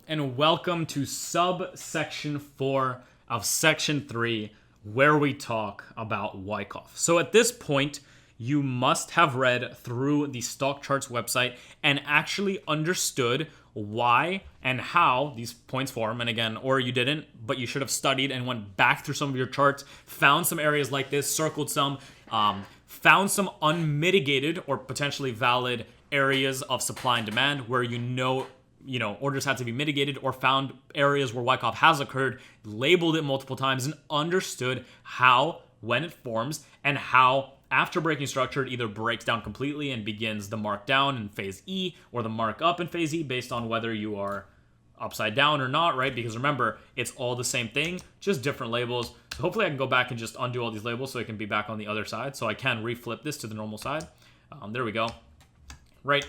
and welcome to subsection 4 of section 3, where we talk about Wyckoff. So at this point, you must have read through the stock charts website and actually understood why and how these points form. And again, or you didn't, but you should have studied and went back through some of your charts, found some areas like this, circled some, found some unmitigated or potentially valid areas of supply and demand where orders had to be mitigated, or found areas where Wyckoff has occurred, labeled it multiple times, and understood how, when it forms, and how after breaking structure, it either breaks down completely and begins the mark down in phase E or the mark up in phase E based on whether you are upside down or not, right? Because remember, it's all the same thing, just different labels. So hopefully I can go back and just undo all these labels so I can be back on the other side. So I can reflip this to the normal side. There we go. Right.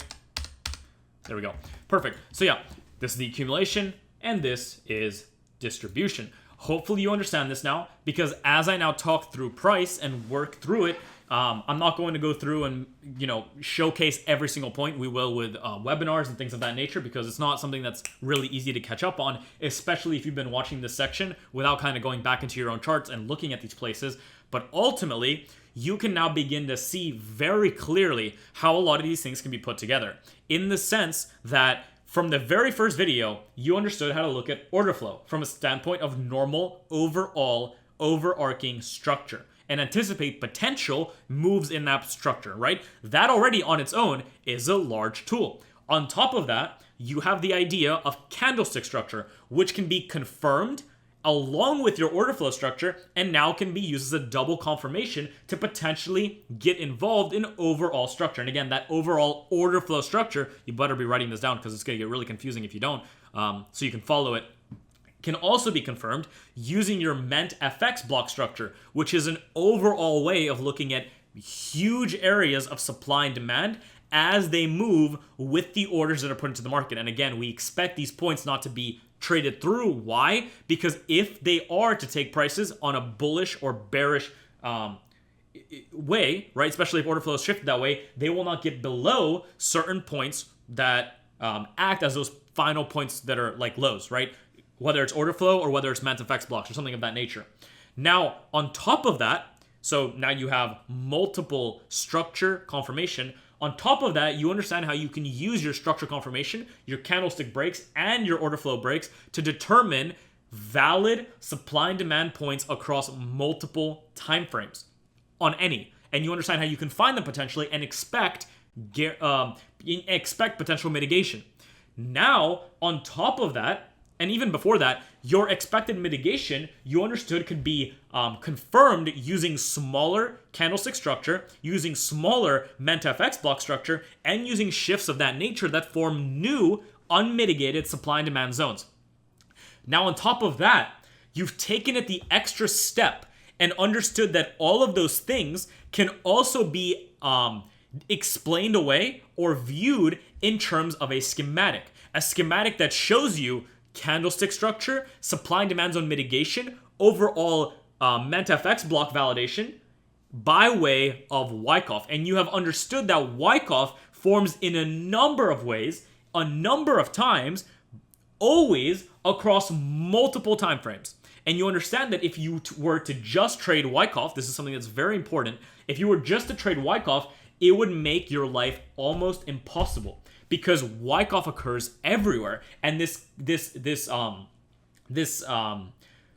There we go. Perfect. So yeah, this is the accumulation and this is distribution. Hopefully you understand this now, because as I now talk through price and work through it, I'm not going to go through and, showcase every single point. We will with webinars and things of that nature, because it's not something that's really easy to catch up on, especially if you've been watching this section without kind of going back into your own charts and looking at these places. But ultimately, you can now begin to see very clearly how a lot of these things can be put together, in the sense that from the very first video, you understood how to look at order flow from a standpoint of normal, overall, overarching structure and anticipate potential moves in that structure, right? That already on its own is a large tool. On top of that, you have the idea of candlestick structure, which can be confirmed along with your order flow structure, and now can be used as a double confirmation to potentially get involved in overall structure. And again, that overall order flow structure, you better be writing this down because it's going to get really confusing if you don't, so you can follow it, can also be confirmed using your mentfx block structure, which is an overall way of looking at huge areas of supply and demand as they move with the orders that are put into the market. And again, we expect these points not to be traded through. Why? Because if they are to take prices on a bullish or bearish way, right, especially if order flow is shifted that way, they will not get below certain points that act as those final points that are like lows, right? Whether it's order flow or whether it's mentfx blocks or something of that nature. Now, on top of that, so now you have multiple structure confirmation. On top of that, you understand how you can use your structure confirmation, your candlestick breaks, and your order flow breaks to determine valid supply and demand points across multiple time frames on any. And you understand how you can find them potentially and expect potential mitigation. Now, on top of that, and even before that, your expected mitigation, you understood, could be confirmed using smaller candlestick structure, using smaller mentfx block structure, and using shifts of that nature that form new, unmitigated supply and demand zones. Now, on top of that, you've taken it the extra step and understood that all of those things can also be explained away or viewed in terms of a schematic that shows you candlestick structure, supply and demand zone mitigation, overall mentfx block validation by way of Wyckoff. And you have understood that Wyckoff forms in a number of ways, a number of times, always across multiple time frames. And you understand that if you were to just trade Wyckoff, this is something that's very important, if you were just to trade Wyckoff, it would make your life almost impossible, because Wyckoff occurs everywhere, and this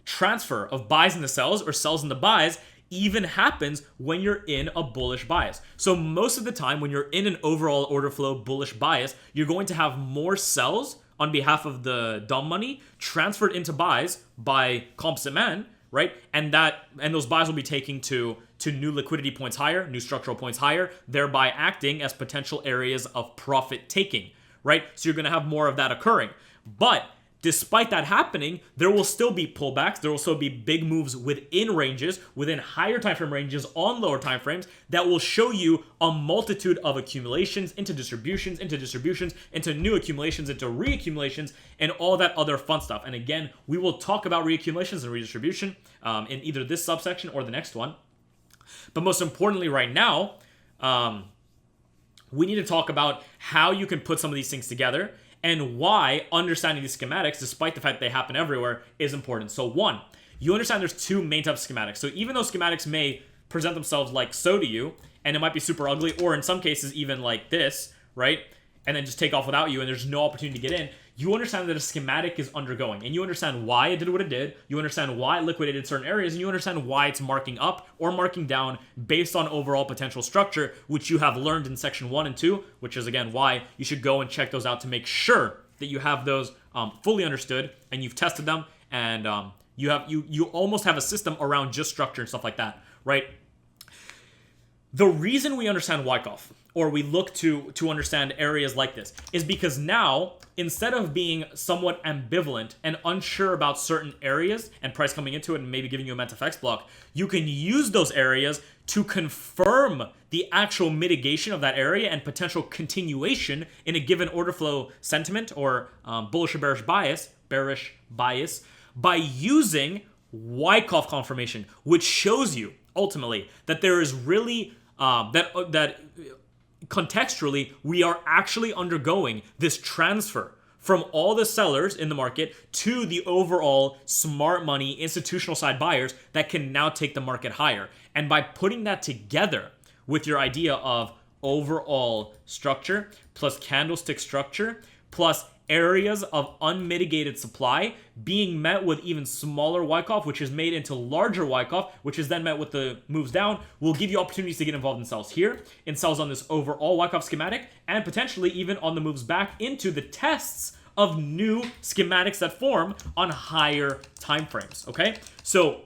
transfer of buys into sells or sells into buys even happens when you're in a bullish bias. So most of the time when you're in an overall order flow bullish bias, you're going to have more sells on behalf of the dumb money transferred into buys by composite man, right? And those buys will be taking to new liquidity points higher, new structural points higher, thereby acting as potential areas of profit taking, right? So you're going to have more of that occurring. But despite that happening, there will still be pullbacks. There will still be big moves within ranges, within higher time frame ranges on lower time frames, that will show you a multitude of accumulations into distributions, into new accumulations, into reaccumulations, and all that other fun stuff. And again, we will talk about reaccumulations and redistribution in either this subsection or the next one. But most importantly right now, we need to talk about how you can put some of these things together and why understanding these schematics, despite the fact they happen everywhere, is important. So one, you understand there's two main types of schematics. So even though schematics may present themselves like so to you, and it might be super ugly, or in some cases even like this, right? And then just take off without you, and there's no opportunity to get in. You understand that a schematic is undergoing, and you understand why it did what it did. You understand why it liquidated certain areas, and you understand why it's marking up or marking down based on overall potential structure, which you have learned in section 1 and 2, which is again why you should go and check those out to make sure that you have those fully understood and you've tested them, and you almost have a system around just structure and stuff like that, right? The reason we understand Wyckoff, or we look to understand areas like this, is because now, instead of being somewhat ambivalent and unsure about certain areas and price coming into it and maybe giving you a mentfx block, you can use those areas to confirm the actual mitigation of that area and potential continuation in a given order flow sentiment or bullish or bearish bias by using Wyckoff confirmation, which shows you ultimately that there is really that contextually we are actually undergoing this transfer from all the sellers in the market to the overall smart money institutional side buyers that can now take the market higher. And by putting that together with your idea of overall structure plus candlestick structure plus areas of unmitigated supply being met with even smaller Wyckoff, which is made into larger Wyckoff, which is then met with the moves down, will give you opportunities to get involved in sells here, in sells on this overall Wyckoff schematic, and potentially even on the moves back into the tests of new schematics that form on higher time frames. Okay, so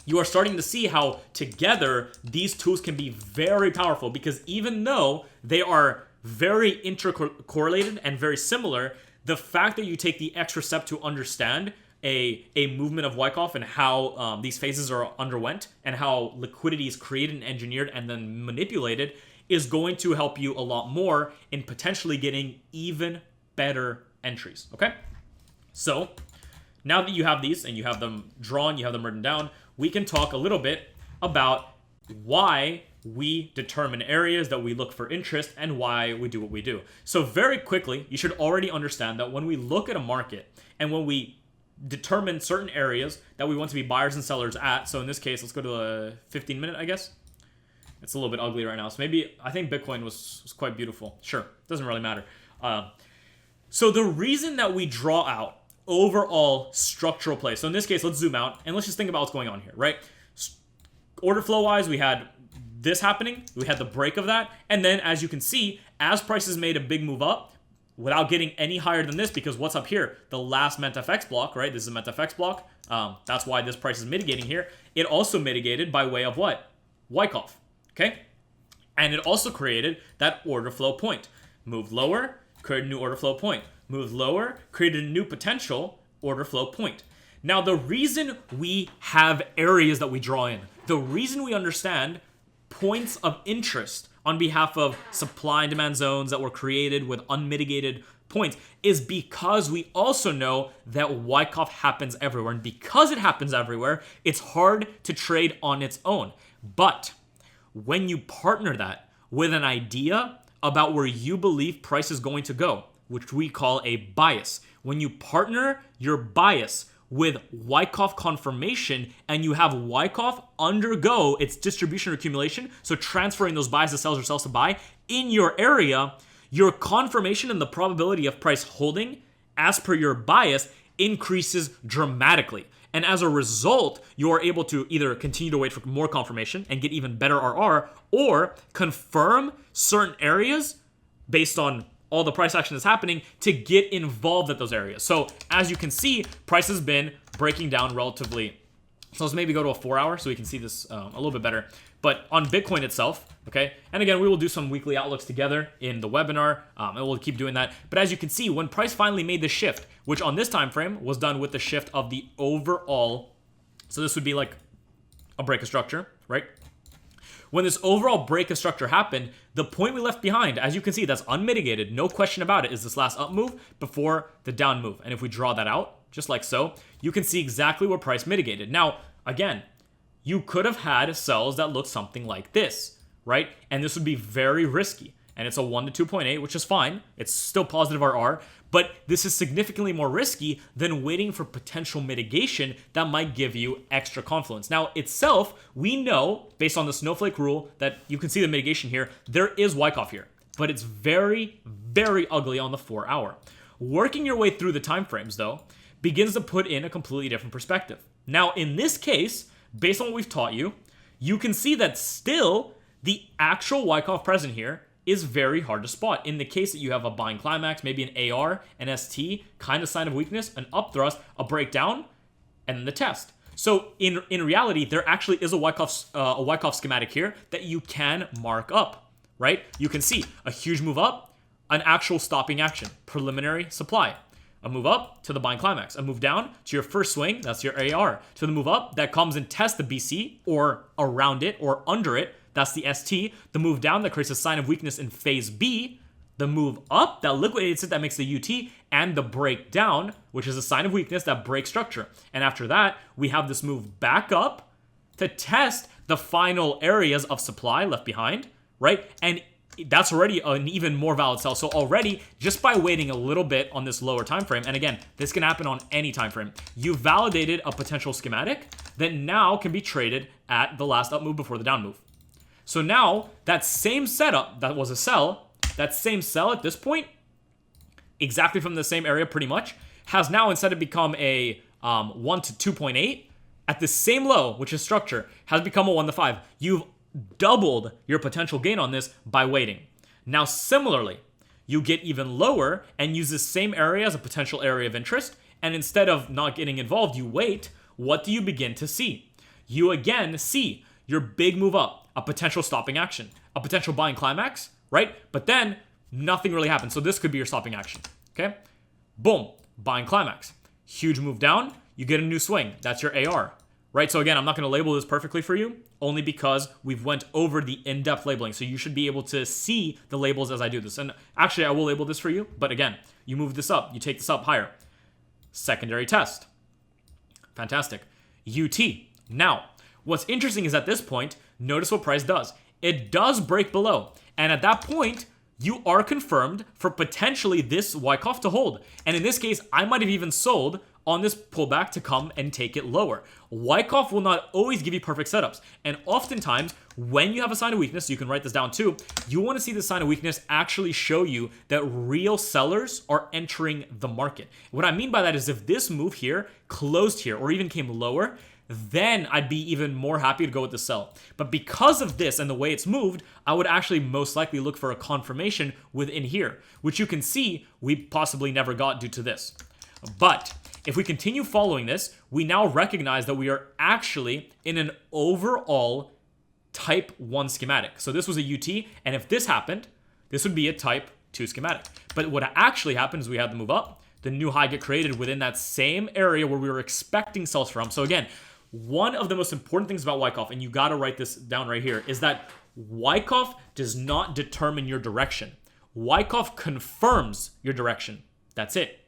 you are starting to see how together these tools can be very powerful, because even though they are very intercorrelated and very similar, the fact that you take the extra step to understand a movement of Wyckoff and how these phases are underwent and how liquidity is created and engineered and then manipulated is going to help you a lot more in potentially getting even better entries, okay? So now that you have these and you have them drawn, you have them written down, we can talk a little bit about why we determine areas that we look for interest and why we do what we do. So very quickly, you should already understand that when we look at a market and when we determine certain areas that we want to be buyers and sellers at, so in this case, let's go to a 15-minute, I guess. It's a little bit ugly right now. So maybe, I think Bitcoin was quite beautiful. Sure, doesn't really matter. So the reason that we draw out overall structural plays, so in this case, let's zoom out and let's just think about what's going on here, right? Order flow wise, we had this happening, we had the break of that, and then as you can see, as prices made a big move up without getting any higher than this, because what's up here, the last mentfx block, right? This is a mentfx block. That's why this price is mitigating here. It also mitigated by way of what? Wyckoff, okay? And it also created that order flow point. Moved lower, created a new order flow point. Moved lower, created a new potential order flow point. Now, the reason we have areas that we draw in, the reason we understand points of interest on behalf of supply and demand zones that were created with unmitigated points is because we also know that Wyckoff happens everywhere. And because it happens everywhere, it's hard to trade on its own. But when you partner that with an idea about where you believe price is going to go, which we call a bias, when you partner your bias with Wyckoff confirmation and you have Wyckoff undergo its distribution or accumulation, so transferring those buys to sells or sells to buy in your area, your confirmation and the probability of price holding as per your bias increases dramatically. And as a result, you are able to either continue to wait for more confirmation and get even better RR, or confirm certain areas based on all the price action that's happening to get involved at those areas. So as you can see, price has been breaking down relatively. So let's maybe go to a 4 hour so we can see this a little bit better. But on Bitcoin itself, okay, and again, we will do some weekly outlooks together in the webinar, and we'll keep doing that. But as you can see, when price finally made the shift, which on this time frame was done with the shift of the overall, so this would be like a break of structure, right? When this overall break of structure happened, the point we left behind, as you can see, that's unmitigated, no question about it, is this last up move before the down move. And if we draw that out, just like so, you can see exactly where price mitigated. Now, again, you could have had sells that looked something like this, right? And this would be very risky. and it's a 1 to 2.8, which is fine. It's still positive RR, but this is significantly more risky than waiting for potential mitigation that might give you extra confluence. Now, itself, we know, based on the snowflake rule, that you can see the mitigation here, there is Wyckoff here, but it's very, very ugly on the 4 hour. Working your way through the time frames, though, begins to put in a completely different perspective. Now, in this case, based on what we've taught you, you can see that still the actual Wyckoff present here is very hard to spot. In the case that you have a buying climax, maybe an AR, an ST, kind of sign of weakness, an up thrust, a breakdown, and then the test. So in reality, there actually is a Wyckoff schematic here that you can mark up, right? You can see a huge move up, an actual stopping action, preliminary supply. A move up to the buying climax. A move down to your first swing, that's your AR. To the move up that comes and tests the BC or around it or under it, that's the ST. The move down that creates a sign of weakness in phase B. The move up that liquidates it, that makes the UT. And the breakdown, which is a sign of weakness that breaks structure. And after that, we have this move back up to test the final areas of supply left behind, right? And that's already an even more valid sell. So already, just by waiting a little bit on this lower time frame, and again, this can happen on any time frame, you validated a potential schematic that now can be traded at the last up move before the down move. So now, that same setup that was a sell, that same sell at this point, exactly from the same area pretty much, has now instead of become a 1 to 2.8, at the same low, which is structure, has become a 1 to 5. You've doubled your potential gain on this by waiting. Now, similarly, you get even lower and use the same area as a potential area of interest, and instead of not getting involved, you wait. What do you begin to see? You again see your big move up, a potential stopping action, a potential buying climax, right? But then nothing really happens. So this could be your stopping action, okay? Boom, buying climax. Huge move down, you get a new swing. That's your AR. Right, so again, I'm not going to label this perfectly for you, only because we've went over the in-depth labeling. So you should be able to see the labels as I do this. And actually, I will label this for you. But again, you move this up. You take this up higher. Secondary test. Fantastic. UT. Now, what's interesting is at this point, notice what price does. It does break below. And at that point, you are confirmed for potentially this Wyckoff to hold. And in this case, I might have even sold on this pullback to come and take it lower. Wyckoff will not always give you perfect setups. And oftentimes, when you have a sign of weakness, you can write this down too, you want to see the sign of weakness actually show you that real sellers are entering the market. What I mean by that is if this move here closed here or even came lower, then I'd be even more happy to go with the sell. But because of this and the way it's moved, I would actually most likely look for a confirmation within here, which you can see we possibly never got due to this. But if we continue following this, we now recognize that we are actually in an overall type 1 schematic. So this was a UT, and if this happened, this would be a type 2 schematic. But what actually happened is we had the move up, the new high get created within that same area where we were expecting sells from. So again, one of the most important things about Wyckoff, and you got to write this down right here, is that Wyckoff does not determine your direction. Wyckoff confirms your direction. That's it.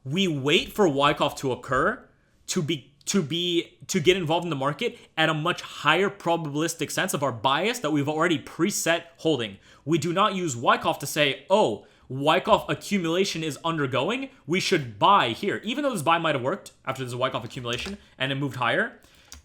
We wait for Wyckoff to occur to get involved in the market at a much higher probabilistic sense of our bias that we've already preset holding. We do not use Wyckoff to say, oh, Wyckoff accumulation is undergoing, we should buy here. Even though this buy might have worked after this Wyckoff accumulation and it moved higher,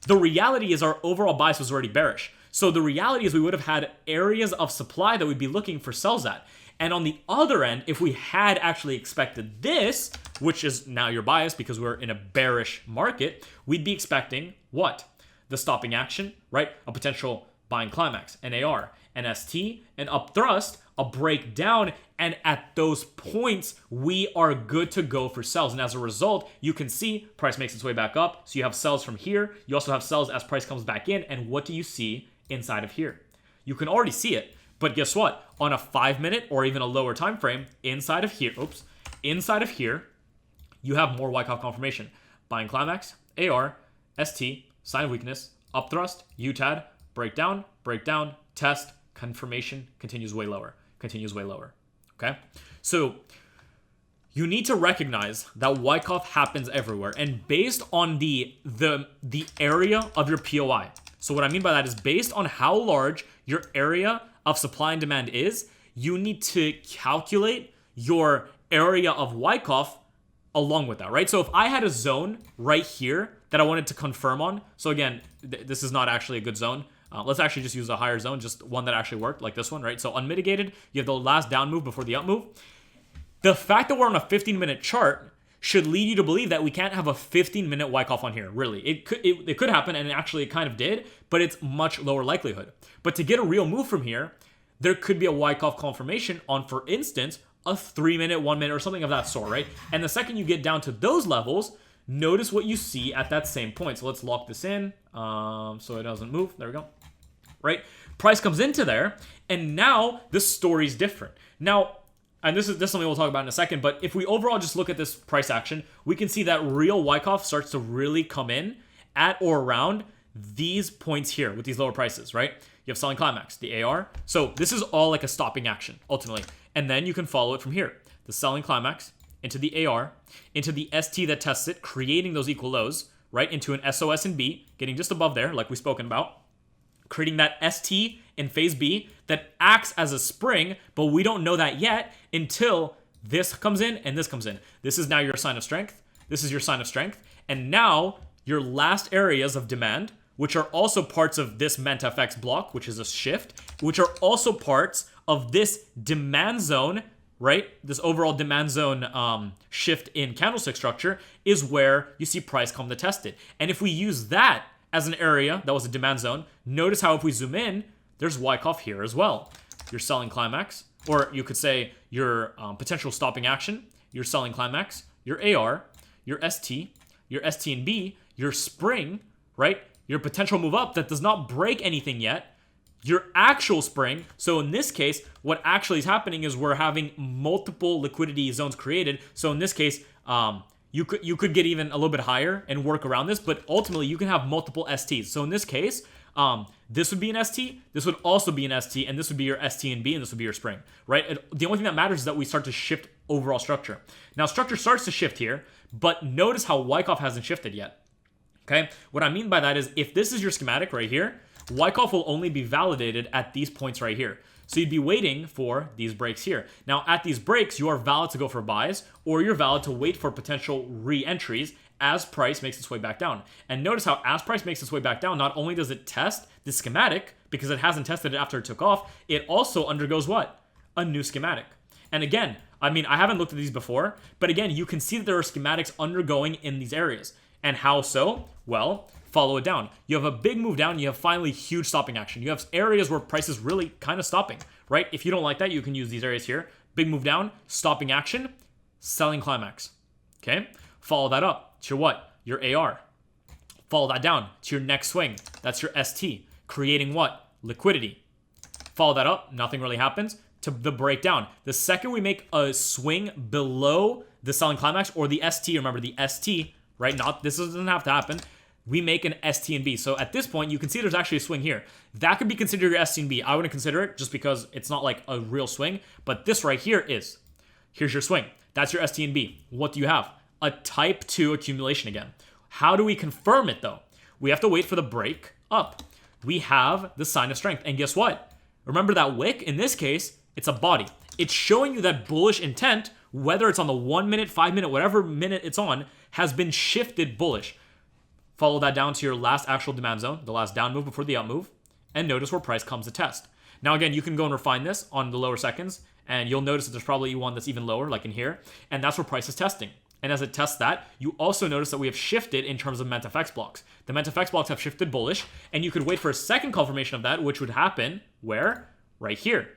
the reality is our overall bias was already bearish. So the reality is we would have had areas of supply that we'd be looking for sells at. And on the other end, if we had actually expected this, which is now your bias because we're in a bearish market, we'd be expecting what? The stopping action, right? A potential buying climax, an AR, an ST, an up thrust, a breakdown, and at those points, we are good to go for sells. And as a result, you can see price makes its way back up. So you have sells from here. You also have sells as price comes back in. And what do you see inside of here? You can already see it. But guess what? On a 5-minute or even a lower time frame, inside of here, you have more Wyckoff confirmation. Buying climax, AR, ST, sign of weakness, up thrust, UTAD, breakdown, breakdown, test, confirmation, continues way lower. Okay? So you need to recognize that Wyckoff happens everywhere. And based on the area of your POI. So what I mean by that is based on how large your area of supply and demand is, you need to calculate your area of Wyckoff along with that, right? So if I had a zone right here that I wanted to confirm on, so again, this is not actually a good zone. Let's actually just use a higher zone, just one that actually worked, like this one, right? So unmitigated, you have the last down move before the up move. The fact that we're on a 15-minute chart should lead you to believe that we can't have a 15-minute Wyckoff on here, really. It could happen, and actually it kind of did, but it's much lower likelihood. But to get a real move from here, there could be a Wyckoff confirmation on, for instance, a 3-minute, 1 minute, or something of that sort, right? And the second you get down to those levels, notice what you see at that same point. So let's lock this in so it doesn't move. There we go. Right? Price comes into there, and now the story's different. Now, and this is something we'll talk about in a second, but if we overall just look at this price action, we can see that real Wyckoff starts to really come in at or around these points here with these lower prices, right? You have selling climax, the AR. So this is all like a stopping action, ultimately. And then you can follow it from here. The selling climax, into the AR, into the ST that tests it, creating those equal lows, right? Into an SOS and B, getting just above there, like we've spoken about. Creating that ST in phase B that acts as a spring, but we don't know that yet until this comes in and this comes in. This is now your sign of strength. This is your sign of strength. And now your last areas of demand, which are also parts of this mentfx block, which is a shift, which are also parts of this demand zone, right? This overall demand zone shift in candlestick structure is where you see price come to test it. And if we use that as an area that was a demand zone, notice how if we zoom in, there's Wyckoff here as well. Your selling climax, or you could say your potential stopping action, your selling climax, your AR, your ST and B, your spring, right? Your potential move up that does not break anything yet, your actual spring. So in this case, what actually is happening is we're having multiple liquidity zones created. So in this case, you could get even a little bit higher and work around this, but ultimately you can have multiple STs. So in this case, this would be an ST, this would also be an ST, and this would be your ST and B, and this would be your spring, right? The only thing that matters is that we start to shift overall structure. Now, structure starts to shift here, but notice how Wyckoff hasn't shifted yet, okay? What I mean by that is if this is your schematic right here, Wyckoff will only be validated at these points right here. So you'd be waiting for these breaks here. Now, at these breaks, you are valid to go for buys, or you're valid to wait for potential re-entries as price makes its way back down. And notice how as price makes its way back down, not only does it test the schematic, because it hasn't tested it after it took off, it also undergoes what? A new schematic. And again, I mean, I haven't looked at these before, but again, you can see that there are schematics undergoing in these areas. And how so? Well, follow it down. You have a big move down, you have finally huge stopping action. You have areas where price is really kind of stopping, right? If you don't like that, you can use these areas here. Big move down, stopping action, selling climax, okay? Follow that up to your what? Your AR. Follow that down to your next swing. That's your ST, creating what? Liquidity. Follow that up, nothing really happens, to the breakdown. The second we make a swing below the selling climax or the ST, remember the ST, right? This doesn't have to happen. We make an ST and B. So at this point, you can see there's actually a swing here. That could be considered your ST and B. I wouldn't consider it just because it's not like a real swing. But this right here is. Here's your swing. That's your ST and B. What do you have? A type 2 accumulation again. How do we confirm it though? We have to wait for the break up. We have the sign of strength. And guess what? Remember that wick? In this case, it's a body. It's showing you that bullish intent, whether it's on the 1 minute, 5 minute, whatever minute it's on, has been shifted bullish. Follow that down to your last actual demand zone, the last down move before the up move, and notice where price comes to test. Now again, you can go and refine this on the lower seconds, and you'll notice that there's probably one that's even lower, like in here, and that's where price is testing. And as it tests that, you also notice that we have shifted in terms of mentfx blocks. The mentfx blocks have shifted bullish, and you could wait for a second confirmation of that, which would happen where? Right here.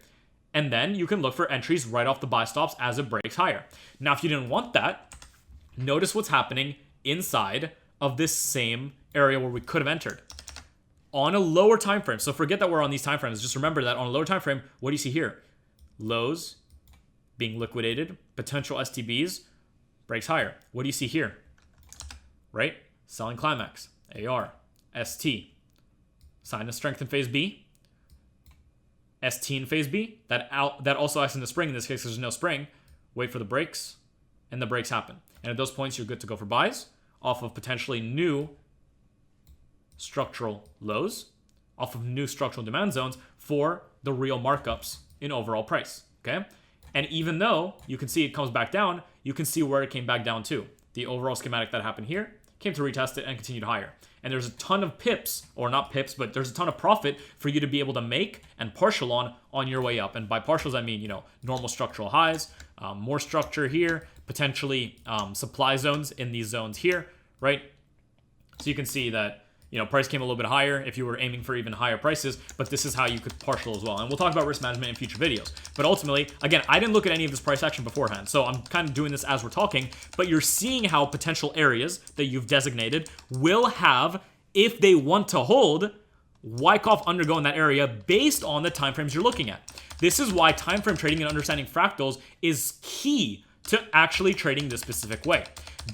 And then you can look for entries right off the buy stops as it breaks higher. Now, if you didn't want that, notice what's happening inside of this same area where we could have entered on a lower time frame. So forget that we're on these time frames. Just remember that on a lower time frame, what do you see here? Lows being liquidated, potential STBs, breaks higher. What do you see here? Right? Selling climax, AR, ST, sign of strength in phase B, ST in phase B. That also acts in the spring. In this case, there's no spring. Wait for the breaks, and the breaks happen. And at those points, you're good to go for buys off of potentially new structural lows, off of new structural demand zones for the real markups in overall price, okay? And even though you can see it comes back down, you can see where it came back down to. The overall schematic that happened here came to retest it and continued higher. And there's a ton of pips, or not pips, but there's a ton of profit for you to be able to make and partial on your way up. And by partials, I mean, you know, normal structural highs, more structure here, potentially supply zones in these zones here, right? So you can see that, you know, price came a little bit higher if you were aiming for even higher prices, but this is how you could partial as well. And we'll talk about risk management in future videos. But ultimately, again, I didn't look at any of this price action beforehand, so I'm kind of doing this as we're talking, but you're seeing how potential areas that you've designated will have, if they want to hold, Wyckoff undergo in that area based on the timeframes you're looking at. This is why timeframe trading and understanding fractals is key to actually trading this specific way.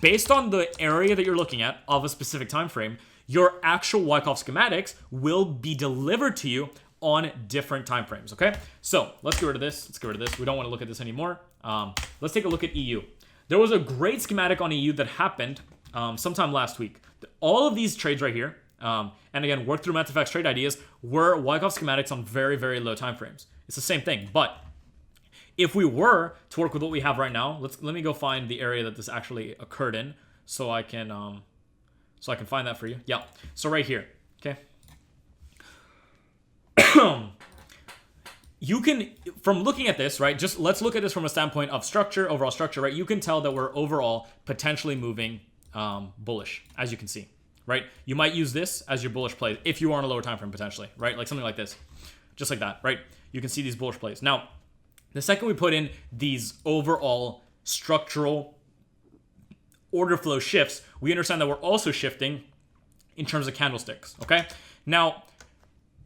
Based on the area that you're looking at of a specific time frame, your actual Wyckoff schematics will be delivered to you on different time frames, okay? So let's get rid of this. Let's get rid of this. We don't want to look at this anymore. Let's take a look at EU. There was a great schematic on EU that happened sometime last week. All of these trades right here, and again, work through mentfx trade ideas, were Wyckoff schematics on very, very low time frames. It's the same thing, but if we were to work with what we have right now, let me go find the area that this actually occurred in, so I can find that for you. Yeah. So right here, okay. You can, from looking at this, right, just let's look at this from a standpoint of structure, overall structure, right? You can tell that we're overall potentially moving bullish, as you can see, right? You might use this as your bullish play if you are on a lower time frame potentially, right? Like something like this, just like that, right? You can see these bullish plays. Now, the second we put in these overall structural order flow shifts, we understand that we're also shifting in terms of candlesticks, okay? Now,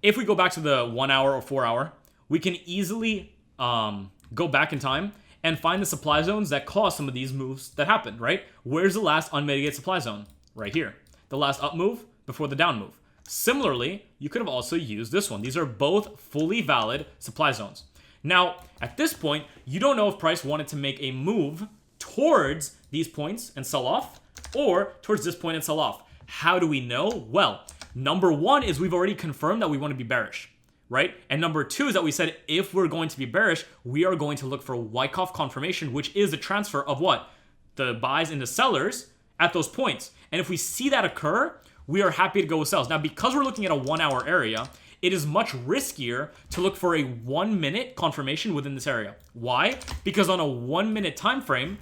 if we go back to the 1 hour or 4 hour, we can easily go back in time and find the supply zones that caused some of these moves that happened, right? Where's the last unmitigated supply zone? Right here. The last up move before the down move. Similarly, you could have also used this one. These are both fully valid supply zones. Now, at this point, you don't know if price wanted to make a move towards these points and sell off, or towards this point and sell off. How do we know? Well, number one is we've already confirmed that we want to be bearish, right? And number two is that we said if we're going to be bearish, we are going to look for Wyckoff confirmation, which is the transfer of what? The buys into sellers at those points. And if we see that occur, we are happy to go with sells. Now, because we're looking at a 1 hour area, it is much riskier to look for a 1 minute confirmation within this area. Why? Because on a 1 minute time frame,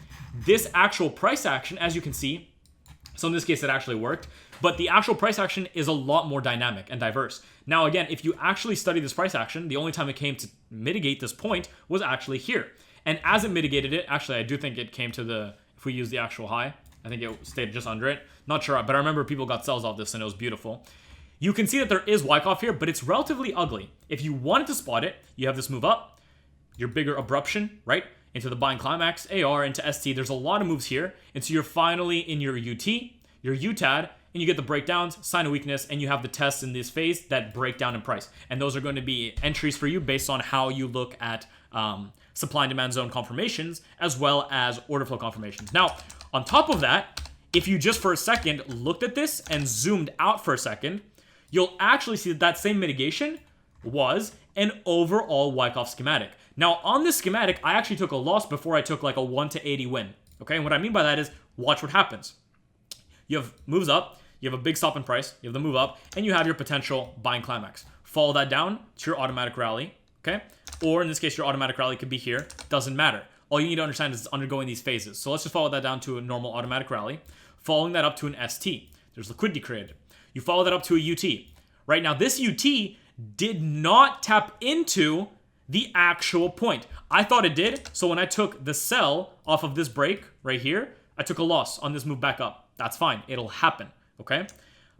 this actual price action, as you can see, so in this case it actually worked, but the actual price action is a lot more dynamic and diverse. Now again, if you actually study this price action, the only time it came to mitigate this point was actually here. And as it mitigated it, actually I do think it came to the, if we use the actual high, I think it stayed just under it. Not sure, but I remember people got sells off this and it was beautiful. You can see that there is Wyckoff here, but it's relatively ugly. If you wanted to spot it, you have this move up, your bigger abruption, right? Into the buying climax, AR, into ST. There's a lot of moves here. And so you're finally in your UT, your UTAD, and you get the breakdowns, sign of weakness, and you have the tests in this phase that break down in price. And those are going to be entries for you based on how you look at supply and demand zone confirmations, as well as order flow confirmations. Now, on top of that, if you just for a second looked at this and zoomed out for a second, you'll actually see that that same mitigation was an overall Wyckoff schematic. Now, on this schematic, I actually took a loss before I took like a 1 to 80 win. Okay, and what I mean by that is, watch what happens. You have moves up, you have a big stop in price, you have the move up, and you have your potential buying climax. Follow that down to your automatic rally, okay? Or in this case, your automatic rally could be here, doesn't matter. All you need to understand is it's undergoing these phases. So let's just follow that down to a normal automatic rally, following that up to an ST. There's liquidity created. You follow that up to a UT. Right now, this UT did not tap into the actual point. I thought it did, so when I took the sell off of this break right here, I took a loss on this move back up. That's fine, it'll happen, okay?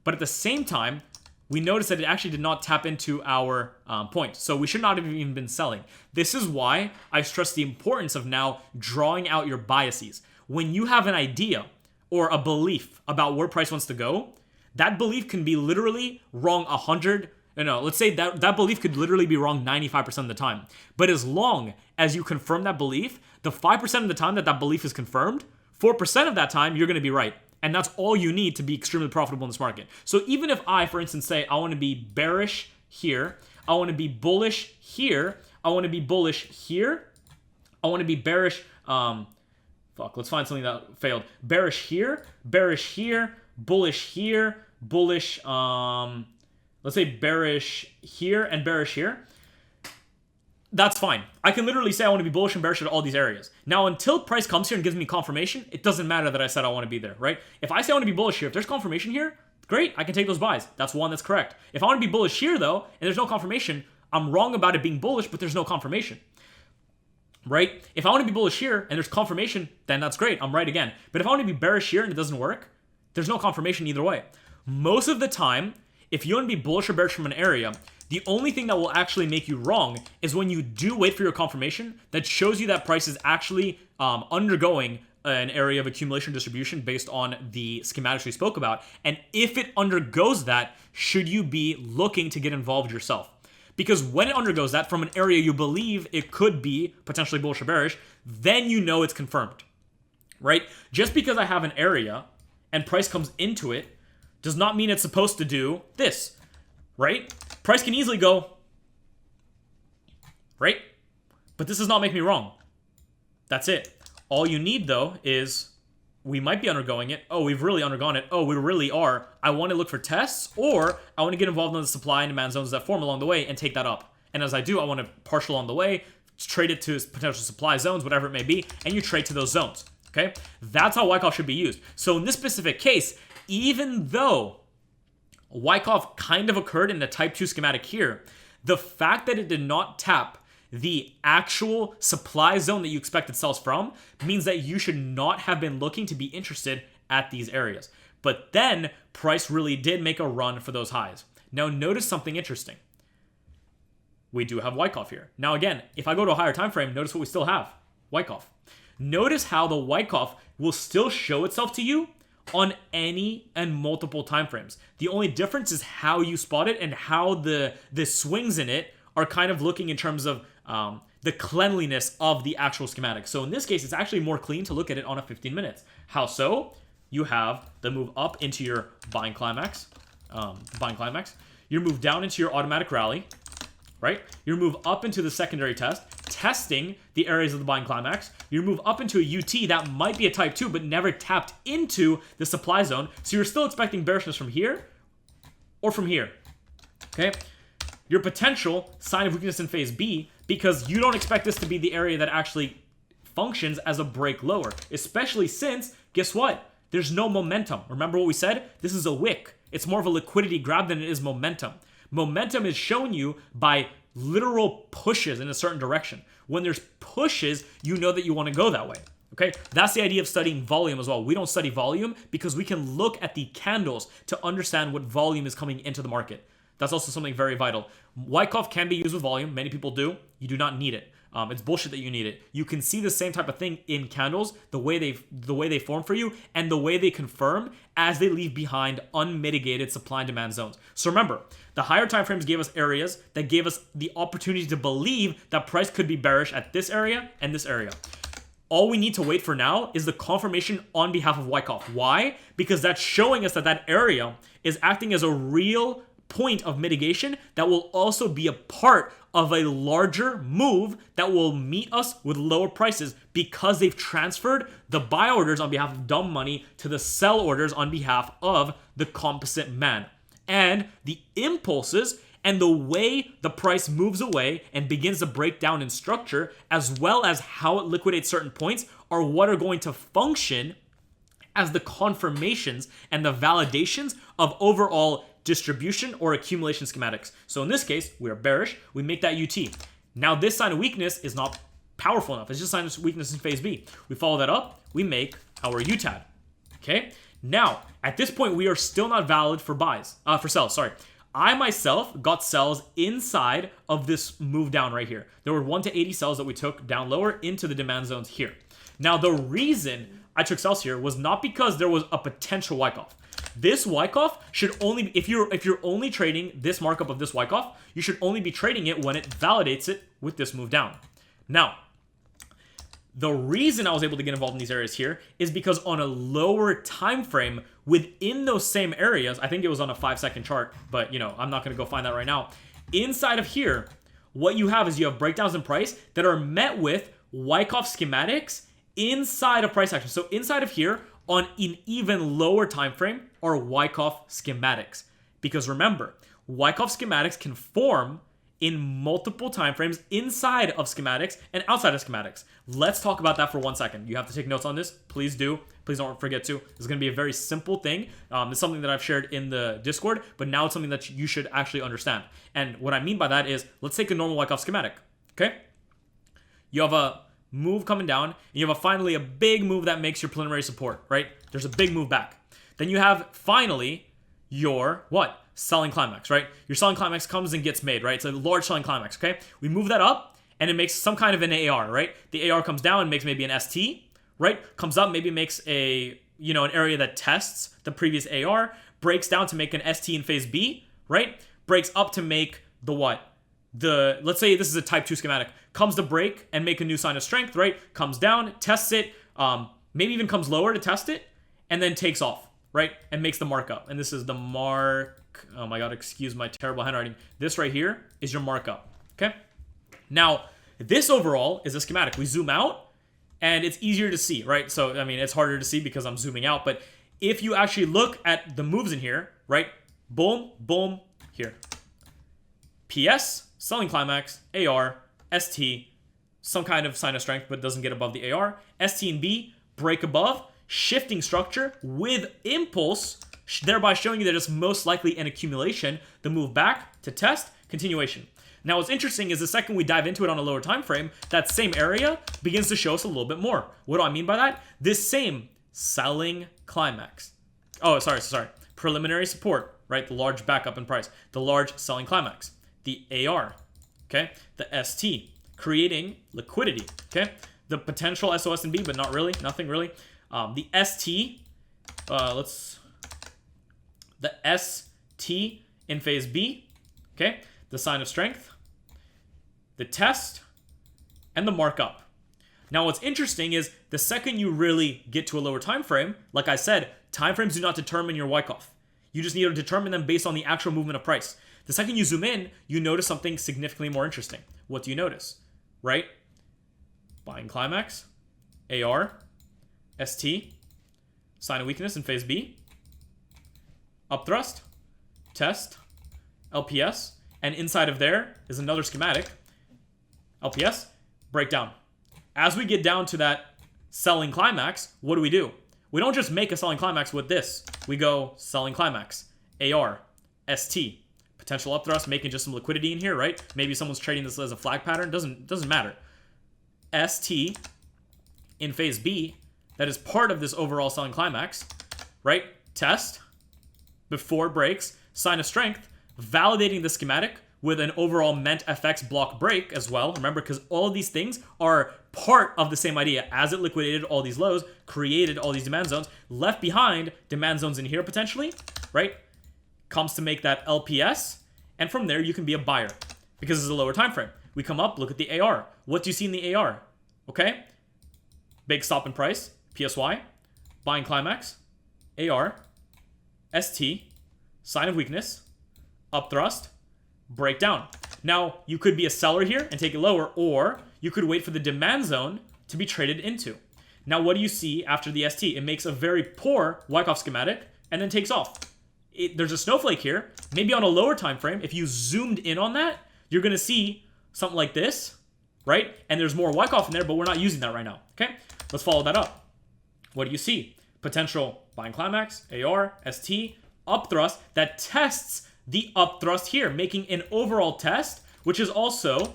But at the same time, we noticed that it actually did not tap into our point, so we should not have even been selling. This is why I stress the importance of now drawing out your biases. When you have an idea or a belief about where price wants to go, that belief can be literally wrong 100, let's say that belief could literally be wrong 95% of the time. But as long as you confirm that belief, the 5% of the time that belief is confirmed, 4% of that time, you're going to be right. And that's all you need to be extremely profitable in this market. So even if I, for instance, say I want to be bearish here, I want to be bullish here. I want to be bullish here. I want to be bearish. Let's find something that failed. Bearish here, bullish here, bullish, let's say bearish here and bearish here. That's fine. I can literally say I want to be bullish and bearish at all these areas. Now, until price comes here and gives me confirmation, it doesn't matter that I said I want to be there, right? If I say I want to be bullish here, if there's confirmation here, great, I can take those buys. That's one that's correct. If I want to be bullish here, though, and there's no confirmation, I'm wrong about it being bullish, but there's no confirmation, right? If I want to be bullish here and there's confirmation, then that's great. I'm right again. But if I want to be bearish here and it doesn't work, there's no confirmation either way. Most of the time, if you want to be bullish or bearish from an area, the only thing that will actually make you wrong is when you do wait for your confirmation that shows you that price is actually undergoing an area of accumulation distribution based on the schematics we spoke about. And if it undergoes that, should you be looking to get involved yourself? Because when it undergoes that from an area you believe it could be potentially bullish or bearish, then you know it's confirmed, right? Just because I have an area and price comes into it does not mean it's supposed to do this, right? Price can easily go, right? But this does not make me wrong. That's it. All you need, though, is we might be undergoing it. Oh, we've really undergone it. Oh, we really are. I want to look for tests, or I want to get involved in the supply and demand zones that form along the way and take that up. And as I do, I want to partial on the way, trade it to potential supply zones, whatever it may be, and you trade to those zones, okay? That's how Wyckoff should be used. So in this specific case, even though Wyckoff kind of occurred in the type 2 schematic here, the fact that it did not tap the actual supply zone that you expected sells from means that you should not have been looking to be interested at these areas. But then price really did make a run for those highs. Now notice something interesting. We do have Wyckoff here. Now again, if I go to a higher time frame, notice what we still have. Wyckoff. Notice how the Wyckoff will still show itself to you on any and multiple time frames. The only difference is how you spot it and how the swings in it are kind of looking in terms of the cleanliness of the actual schematic. So in this case, it's actually more clean to look at it on a 15 minutes. How so? You have the move up into your buying climax, your move down into your automatic rally, right? Your move up into the secondary test, testing the areas of the buying climax. Your move up into a UT that might be a type 2, but never tapped into the supply zone. So you're still expecting bearishness from here or from here, okay? Your potential sign of weakness in phase B, because you don't expect this to be the area that actually functions as a break lower, especially since, guess what? There's no momentum. Remember what we said? This is a wick. It's more of a liquidity grab than it is momentum. Momentum is shown you by literal pushes in a certain direction. When there's pushes, you know that you want to go that way. Okay, that's the idea of studying volume as well. We don't study volume because we can look at the candles to understand what volume is coming into the market. That's also something very vital. Wyckoff can be used with volume. Many people do. You do not need it. It's bullshit that you need it. You can see the same type of thing in candles, the way they form for you, and the way they confirm as they leave behind unmitigated supply and demand zones. So remember, the higher time frames gave us areas that gave us the opportunity to believe that price could be bearish at this area and this area. All we need to wait for now is the confirmation on behalf of Wyckoff. Why? Because that's showing us that that area is acting as a real point of mitigation that will also be a part of a larger move that will meet us with lower prices because they've transferred the buy orders on behalf of dumb money to the sell orders on behalf of the composite man. And the impulses and the way the price moves away and begins to break down in structure, as well as how it liquidates certain points, are what are going to function as the confirmations and the validations of overall distribution or accumulation schematics. So in this case, we are bearish. We make that UT. Now this sign of weakness is not powerful enough. It's just a sign of weakness in phase B. We follow that up. We make our UTAD. Okay. Now at this point, we are still not valid for buys. For sells. Sorry. I myself got sells inside of this move down right here. There were 1 to 80 sells that we took down lower into the demand zones here. Now the reason I took sells here was not because there was a potential Wyckoff. This Wyckoff should only, if you're only trading this markup of this Wyckoff, you should only be trading it when it validates it with this move down. Now, the reason I was able to get involved in these areas here is because on a lower time frame within those same areas, I think it was on a 5-second chart, but I'm not going to go find that right now. Inside of here, what you have is you have breakdowns in price that are met with Wyckoff schematics inside of price action. So inside of here, on an even lower time frame, are Wyckoff schematics. Because remember, Wyckoff schematics can form in multiple time frames inside of schematics and outside of schematics. Let's talk about that for 1 second. You have to take notes on this. Please do. Please don't forget to. It's going to be a very simple thing. It's something that I've shared in the Discord, but now it's something that you should actually understand. And what I mean by that is, let's take a normal Wyckoff schematic. Okay? You have a move coming down, and you have finally a big move that makes your preliminary support, right? There's a big move back. Then you have finally your what? Selling climax, right? Your selling climax comes and gets made, right? It's a large selling climax, okay? We move that up, and it makes some kind of an AR, right? The AR comes down and makes maybe an ST, right? Comes up, maybe makes a, an area that tests the previous AR, breaks down to make an ST in phase B, right? Breaks up to make the what? Let's say this is a type 2 schematic. Comes to break and make a new sign of strength, right? Comes down, tests it, maybe even comes lower to test it, and then takes off, right? And makes the markup. And this is the mark. Oh my God, excuse my terrible handwriting. This right here is your markup, okay? Now, this overall is a schematic. We zoom out, and it's easier to see, right? So, I mean, it's harder to see because I'm zooming out, but if you actually look at the moves in here, right? Boom, boom, here. PS, selling climax, AR, ST, some kind of sign of strength, but doesn't get above the AR. ST and B, break above, shifting structure with impulse, thereby showing you that it's most likely an accumulation, the move back to test, continuation. Now what's interesting is the second we dive into it on a lower time frame, that same area begins to show us a little bit more. What do I mean by that? This same selling climax. Oh, sorry. Preliminary support, right? The large backup in price. The large selling climax. The AR, okay? The ST, creating liquidity, okay? The potential SOS and B, but not really, nothing really. The ST, the ST in phase B, okay? The sign of strength, the test, and the markup. Now what's interesting is the second you really get to a lower time frame, like I said, time frames do not determine your Wyckoff. You just need to determine them based on the actual movement of price. The second you zoom in, you notice something significantly more interesting. What do you notice? Right? Buying climax, AR, ST, sign of weakness in phase B, upthrust, test, LPS, and inside of there is another schematic, LPS, breakdown. As we get down to that selling climax, what do? We don't just make a selling climax with this. We go selling climax, AR, ST, potential upthrust, making just some liquidity in here, right? Maybe someone's trading this as a flag pattern, doesn't matter. ST in phase B, that is part of this overall selling climax, right? Test, before breaks, sign of strength, validating the schematic with an overall mentfx block break as well. Remember, because all of these things are part of the same idea. As it liquidated all these lows, created all these demand zones, left behind demand zones in here potentially, right? Comes to make that LPS, and from there you can be a buyer because this is a lower time frame. We come up, look at the AR. What do you see in the AR? Okay, big stop in price, PSY, buying climax, AR, ST, sign of weakness, upthrust, breakdown. Now, you could be a seller here and take it lower, or you could wait for the demand zone to be traded into. Now, what do you see after the ST? It makes a very poor Wyckoff schematic and then takes off. There's a snowflake here. Maybe on a lower time frame, if you zoomed in on that, you're going to see something like this, right? And there's more Wyckoff in there, but we're not using that right now, okay? Let's follow that up. What do you see? Potential buying climax, AR, ST, upthrust that tests the upthrust here, making an overall test, which is also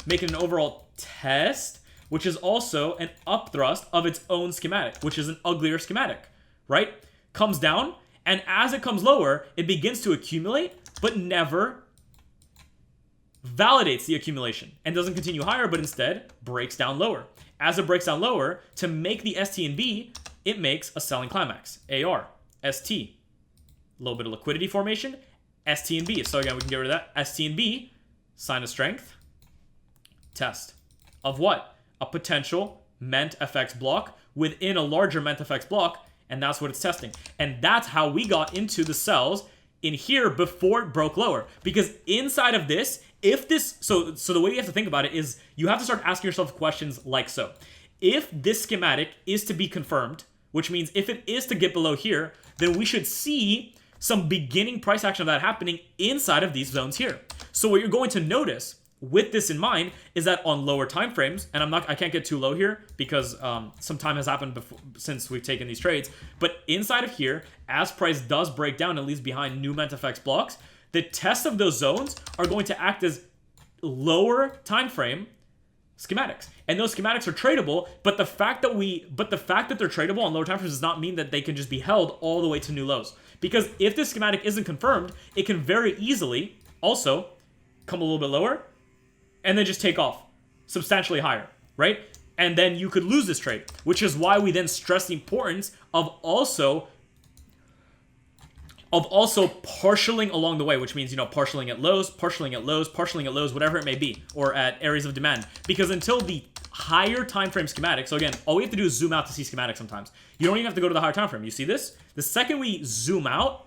making an overall test, which is also an upthrust of its own schematic, which is an uglier schematic, right? Comes down, and as it comes lower, it begins to accumulate, but never validates the accumulation and doesn't continue higher, but instead breaks down lower. As it breaks down lower, to make the ST and B, it makes a selling climax, AR, ST, a little bit of liquidity formation, ST and B. So again, we can get rid of that. ST and B, sign of strength, test of what? A potential mentfx block within a larger mentfx block, and that's what it's testing. And that's how we got into the sells in here before it broke lower. Because inside of this, if this, so the way you have to think about it is you have to start asking yourself questions like so. If this schematic is to be confirmed, which means if it is to get below here, then we should see some beginning price action of that happening inside of these zones here. So what you're going to notice with this in mind is that on lower time frames, and I can't get too low here because some time has happened since we've taken these trades, but inside of here, as price does break down and leaves behind new mentfx blocks, the test of those zones are going to act as lower time frame schematics, and those schematics are tradable. But the fact that they're tradable on lower time frames does not mean that they can just be held all the way to new lows. Because if this schematic isn't confirmed, it can very easily also come a little bit lower and then just take off substantially higher, right? And then you could lose this trade, which is why we then stress the importance of also partialing along the way, which means, partialing at lows, partialing at lows, partialing at lows, whatever it may be, or at areas of demand. Because until the higher time frame schematic, so again, all we have to do is zoom out to see schematics sometimes. You don't even have to go to the higher time frame. You see this? The second we zoom out,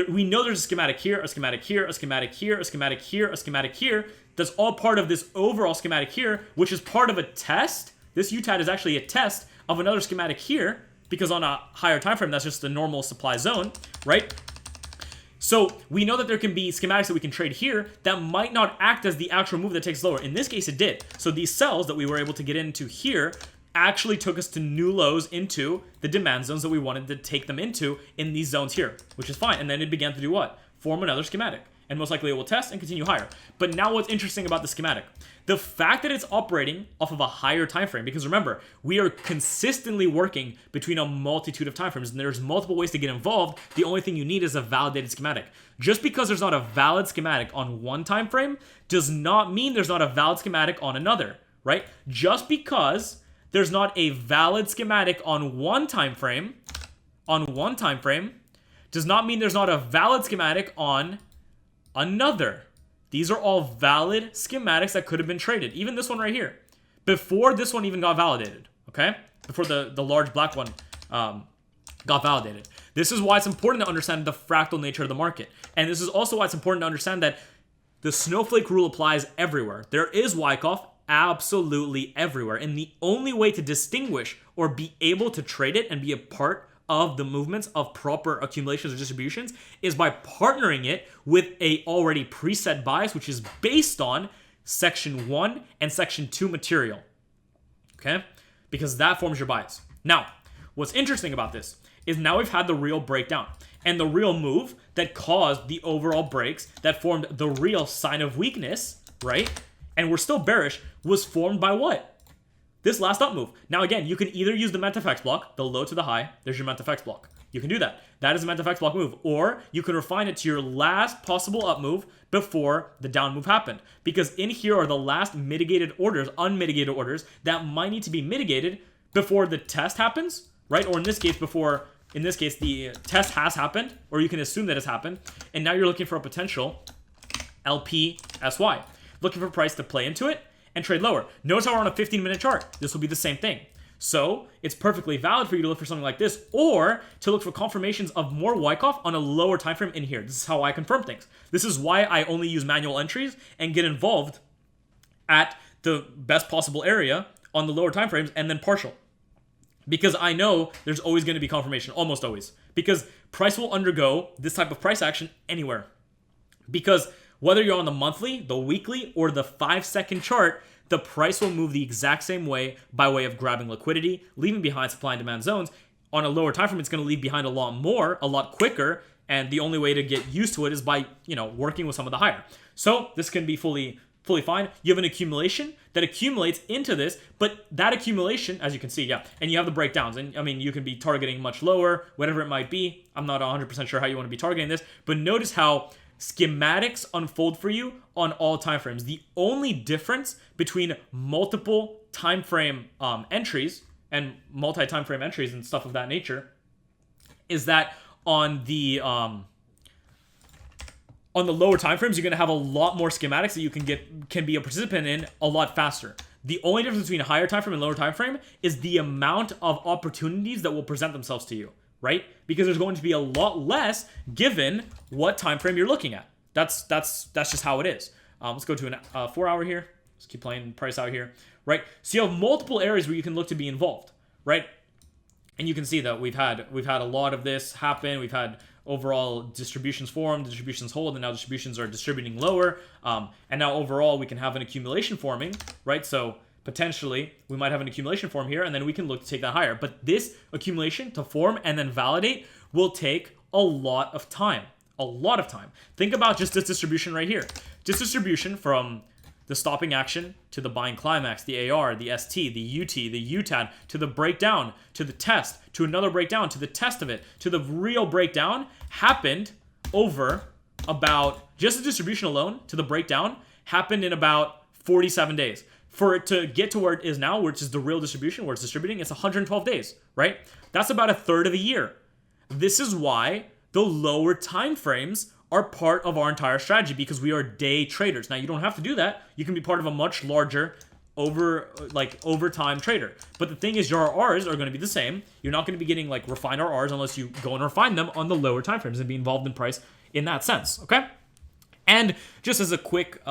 we know there's a schematic here, a schematic here, a schematic here, a schematic here, a schematic here. That's all part of this overall schematic here, which is part of a test. This UTAD is actually a test of another schematic here, because on a higher time frame, that's just the normal supply zone, right? So we know that there can be schematics that we can trade here that might not act as the actual move that takes lower. In this case, it did. So these sells that we were able to get into here actually took us to new lows into the demand zones that we wanted to take them into in these zones here, which is fine. And then it began to do what? Form another schematic. And most likely it will test and continue higher. But now what's interesting about the schematic? The fact that it's operating off of a higher time frame, because remember, we are consistently working between a multitude of time frames, and there's multiple ways to get involved. The only thing you need is a validated schematic. Just because there's not a valid schematic on one time frame does not mean there's not a valid schematic on another, right? Just because there's not a valid schematic on one time frame, does not mean there's not a valid schematic on another. These are all valid schematics that could have been traded. Even this one right here. Before this one even got validated, okay? Before the large black one got validated. This is why it's important to understand the fractal nature of the market. And this is also why it's important to understand that the snowflake rule applies everywhere. There is Wyckoff absolutely everywhere. And the only way to distinguish or be able to trade it and be a part of the movements of proper accumulations or distributions is by partnering it with a already preset bias, which is based on section 1 and section 2 material, okay? Because that forms your bias. Now, what's interesting about this is now we've had the real breakdown and the real move that caused the overall breaks that formed the real sign of weakness, right? And we're still bearish, was formed by what? This last up move. Now again, you can either use the mentfx block, the low to the high, there's your mentfx block. You can do that. That is a mentfx block move. Or you can refine it to your last possible up move before the down move happened. Because in here are the last mitigated orders, unmitigated orders, that might need to be mitigated before the test happens, right? Or in this case, the test has happened, or you can assume that it's happened. And now you're looking for a potential LPSY. Looking for price to play into it and trade lower. Notice how we're on a 15-minute chart. This will be the same thing. So it's perfectly valid for you to look for something like this, or to look for confirmations of more Wyckoff on a lower time frame in here. This is how I confirm things. This is why I only use manual entries and get involved at the best possible area on the lower time frames and then partial. Because I know there's always going to be confirmation, almost always. Because price will undergo this type of price action anywhere. Because whether you're on the monthly, the weekly, or the 5-second chart, the price will move the exact same way by way of grabbing liquidity, leaving behind supply and demand zones. On a lower time frame, it's going to leave behind a lot more, a lot quicker, and the only way to get used to it is by, working with some of the higher. So this can be fully fine. You have an accumulation that accumulates into this, but that accumulation, as you can see, and you have the breakdowns, and I mean, you can be targeting much lower, whatever it might be. I'm not 100% sure how you want to be targeting this, but notice how schematics unfold for you on all time frames. The only difference between multiple time frame entries and multi-time frame entries and stuff of that nature is that on the lower time frames, you're going to have a lot more schematics that you can be a participant in a lot faster. The only difference between a higher time frame and lower time frame is the amount of opportunities that will present themselves to you, right? Because there's going to be a lot less given what time frame you're looking at. That's just how it is. Let's go to a 4 hour here. Let's keep playing price out here, right? So you have multiple areas where you can look to be involved, right? And you can see that we've had a lot of this happen. We've had overall distributions form, distributions hold, and now distributions are distributing lower. And now overall we can have an accumulation forming, right? So potentially we might have an accumulation form here, and then we can look to take that higher. But this accumulation to form and then validate will take a lot of time. A lot of time. Think about just this distribution right here. This distribution from the stopping action to the buying climax, the AR, the ST, the UT, the UTAD, to the breakdown, to the test, to another breakdown, to the test of it, to the real breakdown happened over about, just the distribution alone to the breakdown happened in about 47 days. For it to get to where it is now, which is the real distribution, where it's distributing, it's 112 days, right? That's about a third of a year. This is why the lower time frames are part of our entire strategy, because we are day traders. Now, you don't have to do that. You can be part of a much larger overtime trader. But the thing is, your RRs are going to be the same. You're not going to be getting like refined RRs unless you go and refine them on the lower time frames and be involved in price in that sense, okay? And just as a quick,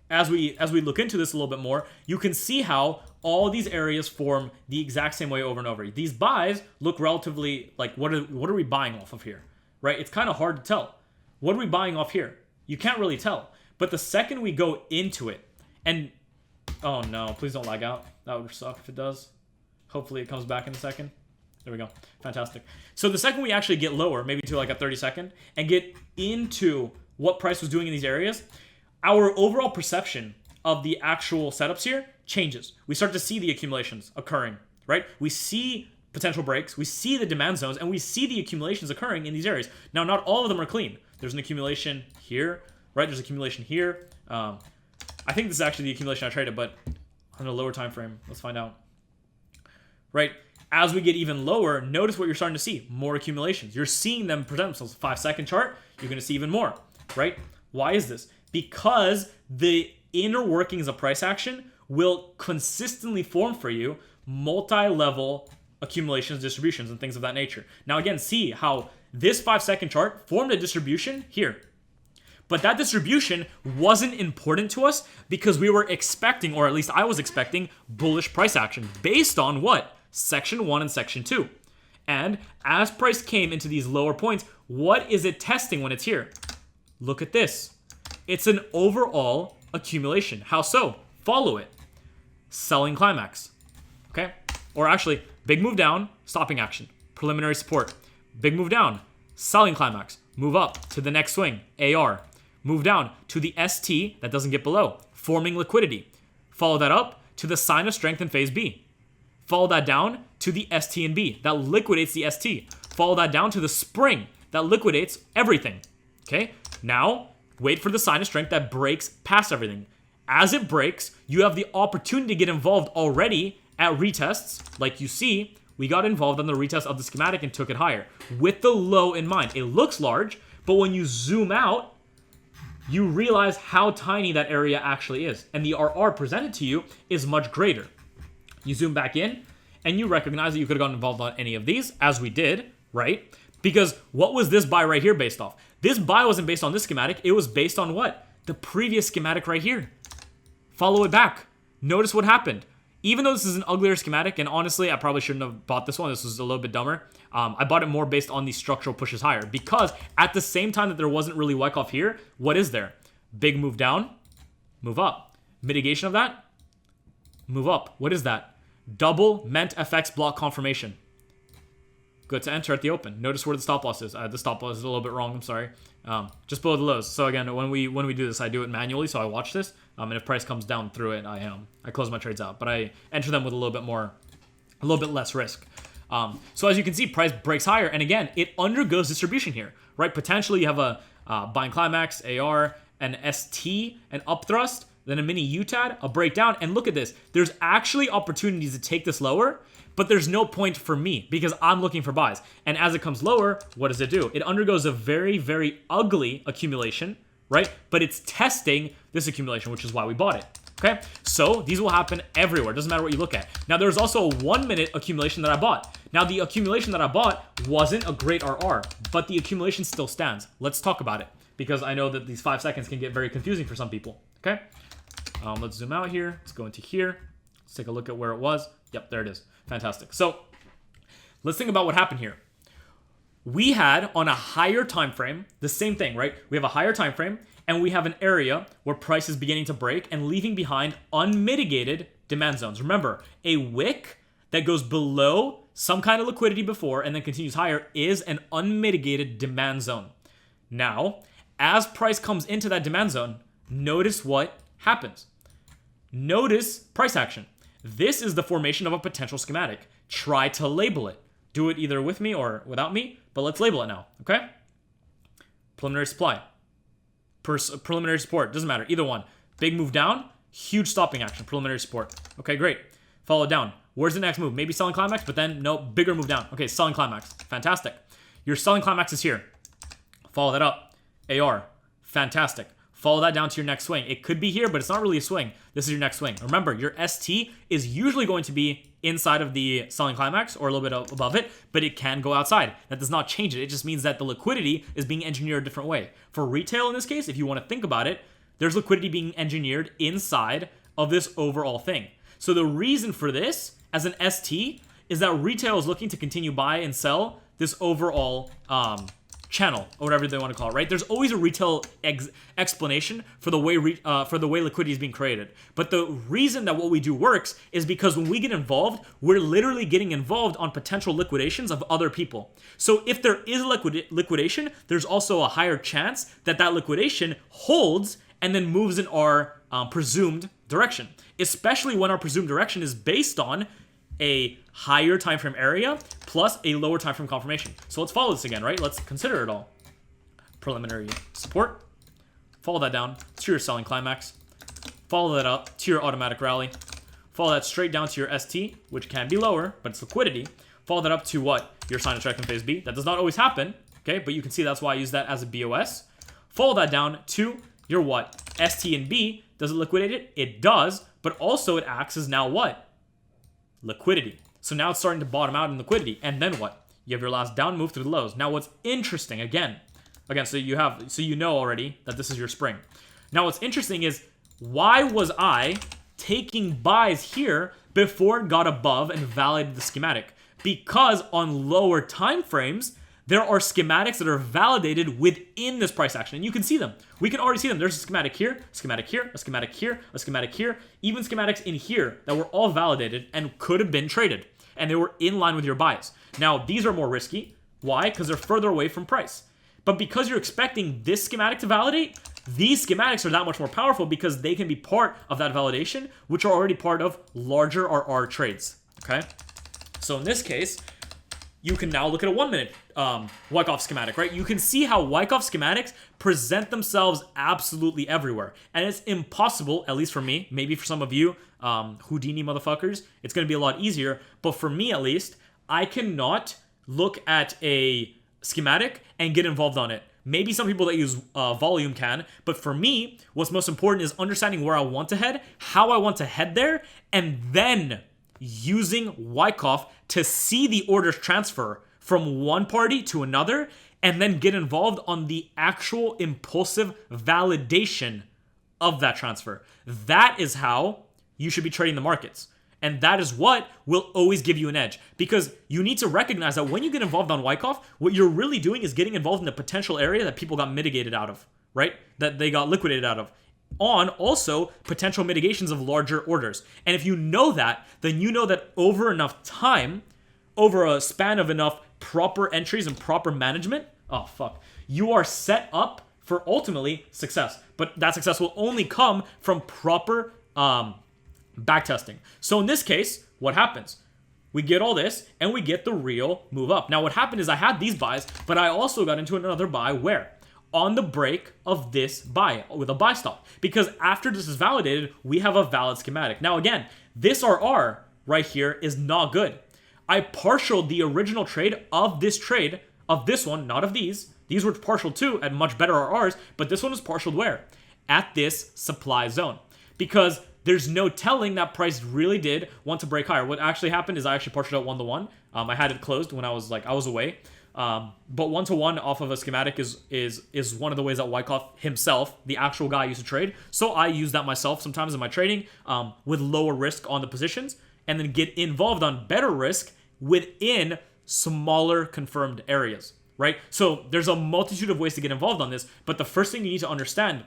as we look into this a little bit more, you can see how all these areas form the exact same way over and over. These buys look relatively like, what are we buying off of here, right? It's kind of hard to tell. What are we buying off here? You can't really tell. But the second we go into it, and oh no, please don't lag out. That would suck if it does. Hopefully it comes back in a second. There we go. Fantastic. So the second we actually get lower, maybe to like a 30-second, and get into what price was doing in these areas, our overall perception of the actual setups here changes. We start to see the accumulations occurring, right? We see potential breaks, we see the demand zones, and we see the accumulations occurring in these areas. Now, not all of them are clean. There's an accumulation here, right? There's accumulation here. I think this is actually the accumulation I traded, but on a lower time frame. Let's find out. Right? As we get even lower, notice what you're starting to see. More accumulations. You're seeing them present themselves. 5-second chart, you're going to see even more, right? Why is this? Because the inner workings of price action will consistently form for you multi-level accumulations, distributions, and things of that nature. Now, again, see how this 5-second chart formed a distribution here. But that distribution wasn't important to us because we were expecting, or at least I was expecting, bullish price action based on what? Section 1 and Section 2. And as price came into these lower points, what is it testing when it's here? Look at this. It's an overall accumulation. How so? Follow it. Selling climax. Okay? Or actually, big move down, stopping action. Preliminary support. Big move down, selling climax. Move up to the next swing, AR. Move down to the ST that doesn't get below, forming liquidity. Follow that up to the sign of strength in phase B. Follow that down to the ST and B that liquidates the ST. Follow that down to the spring that liquidates everything. Okay? Now, wait for the sign of strength that breaks past everything. As it breaks, you have the opportunity to get involved already at retests, like you see. We got involved on the retest of the schematic and took it higher with the low in mind. It looks large, but when you zoom out, you realize how tiny that area actually is. And the RR presented to you is much greater. You zoom back in and you recognize that you could have gotten involved on any of these, as we did, right? Because what was this buy right here based off? This buy wasn't based on this schematic. It was based on what? The previous schematic right here. Follow it back. Notice what happened. Even though this is an uglier schematic, and honestly, I probably shouldn't have bought this one. This was a little bit dumber. I bought it more based on the structural pushes higher, because at the same time that there wasn't really Wyckoff here, what is there? Big move down, move up. Mitigation of that, move up. What is that? Double mentfx block confirmation. Good to enter at the open. Notice where the stop loss is. The stop loss is a little bit wrong. I'm sorry. Just below the lows. So again, when we do this, I do it manually. So I watch this. And if price comes down through it, I close my trades out. But I enter them with a little bit less risk. So as you can see, price breaks higher. And again, it undergoes distribution here, right? Potentially you have a buying climax, AR, an ST, an upthrust, then a mini UTAD, a breakdown. And look at this. There's actually opportunities to take this lower, but there's no point for me because I'm looking for buys. And as it comes lower, what does it do? It undergoes a very, very ugly accumulation, right? But it's testing this accumulation, which is why we bought it. Okay, so these will happen everywhere. Doesn't matter what you look at. Now, there's also a 1 minute accumulation that I bought. Now, the accumulation that I bought wasn't a great RR, but the accumulation still stands. Let's talk about it, because I know that these 5 seconds can get very confusing for some people, okay? Let's zoom out here. Let's go into here. Let's take a look at where it was. Yep, there it is. Fantastic. So let's think about what happened here. We had on a higher time frame the same thing, right? We have a higher time frame, and we have an area where price is beginning to break and leaving behind unmitigated demand zones. Remember, a wick that goes below some kind of liquidity before and then continues higher is an unmitigated demand zone. Now, as price comes into that demand zone, notice what happens. Notice price action. This is the formation of a potential schematic. Try to label it. Do it either with me or without me, but let's label it now, okay? Preliminary supply. Preliminary support, doesn't matter, either one. Big move down, huge stopping action, preliminary support. Okay, great. Follow down. Where's the next move? Maybe selling climax, but then no, bigger move down. Okay, selling climax. Fantastic. Your selling climax is here. Follow that up. AR. Fantastic. Follow that down to your next swing. It could be here, but it's not really a swing. This is your next swing. Remember, your ST is usually going to be inside of the selling climax or a little bit above it, but it can go outside. That does not change it. It just means that the liquidity is being engineered a different way. For retail in this case, if you want to think about it, there's liquidity being engineered inside of this overall thing. So the reason for this as an ST is that retail is looking to continue buy and sell this overall channel or whatever they want to call it, right? There's always a retail explanation for the way liquidity is being created. But the reason that what we do works is because when we get involved, we're literally getting involved on potential liquidations of other people. So if there is liquidation, there's also a higher chance that that liquidation holds and then moves in our presumed direction, especially when our presumed direction is based on a higher time frame area plus a lower time frame confirmation. So let's follow this again, right? Let's consider it all. Preliminary support. Follow that down to your selling climax. Follow that up to your automatic rally. Follow that straight down to your ST, which can be lower, but it's liquidity. Follow that up to what? Your sign of strike in phase B. That does not always happen, okay? But you can see that's why I use that as a BOS. Follow that down to your what? ST and B. Does it liquidate it? It does, but also it acts as now what? Liquidity. So now it's starting to bottom out in liquidity. And then what? You have your last down move through the lows. Now what's interesting, again, so you know already that this is your spring. Now what's interesting is, why was I taking buys here before it got above and validated the schematic? Because on lower time frames, there are schematics that are validated within this price action. And you can see them. We can already see them. There's a schematic here, a schematic here, a schematic here, a schematic here, even schematics in here that were all validated and could have been traded. And they were in line with your bias. Now, these are more risky. Why? Because they're further away from price. But because you're expecting this schematic to validate, these schematics are that much more powerful because they can be part of that validation, which are already part of larger RR trades. Okay? So in this case, you can now look at a 1 minute Wyckoff schematic, right? You can see how Wyckoff schematics present themselves absolutely everywhere. And it's impossible, at least for me, maybe for some of you, Houdini motherfuckers, it's going to be a lot easier. But for me, at least, I cannot look at a schematic and get involved on it. Maybe some people that use volume can, but for me, what's most important is understanding where I want to head, how I want to head there, and then using Wyckoff to see the orders transfer from one party to another, and then get involved on the actual impulsive validation of that transfer. That is how you should be trading the markets. And that is what will always give you an edge. Because you need to recognize that when you get involved on Wyckoff, what you're really doing is getting involved in the potential area that people got mitigated out of, right? That they got liquidated out of. On also potential mitigations of larger orders. And if you know that, then you know that over enough time, over a span of enough proper entries and proper management, you are set up for ultimately success. But that success will only come from proper backtesting. So in this case, what happens? We get all this and we get the real move up. Now what happened is I had these buys, but I also got into another buy where? On the break of this buy with a buy stop. Because after this is validated, we have a valid schematic. Now again, this RR right here is not good. I partialed the original trade of this one, not of these. These were partial too at much better RRs, but this one was partialed where? At this supply zone. Because there's no telling that price really did want to break higher. What actually happened is I actually partialed out 1-to-1. I had it closed when I was away. But 1-to-1 off of a schematic is one of the ways that Wyckoff himself, the actual guy, used to trade. So I use that myself sometimes in my trading with lower risk on the positions, and then get involved on better risk within smaller confirmed areas, right? So there's a multitude of ways to get involved on this, but the first thing you need to understand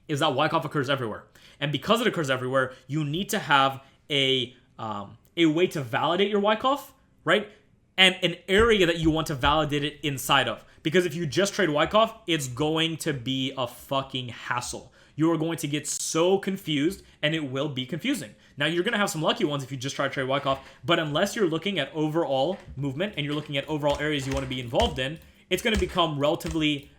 is that Wyckoff occurs everywhere. And because it occurs everywhere, you need to have a way to validate your Wyckoff, right? And an area that you want to validate it inside of. Because if you just trade Wyckoff, it's going to be a fucking hassle. You are going to get so confused, and it will be confusing. Now, you're going to have some lucky ones if you just try to trade Wyckoff, but unless you're looking at overall movement and you're looking at overall areas you want to be involved in, it's going to become relatively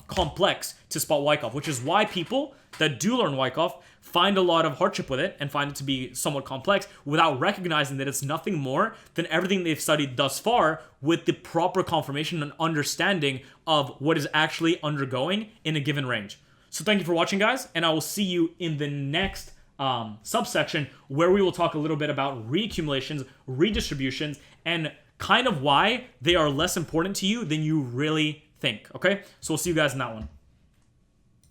complex to spot Wyckoff, which is why people that do learn Wyckoff find a lot of hardship with it and find it to be somewhat complex without recognizing that it's nothing more than everything they've studied thus far with the proper confirmation and understanding of what is actually undergoing in a given range. So thank you for watching, guys, and I will see you in the next subsection where we will talk a little bit about reaccumulations, redistributions, and kind of why they are less important to you than you really think, okay? So we'll see you guys in that one.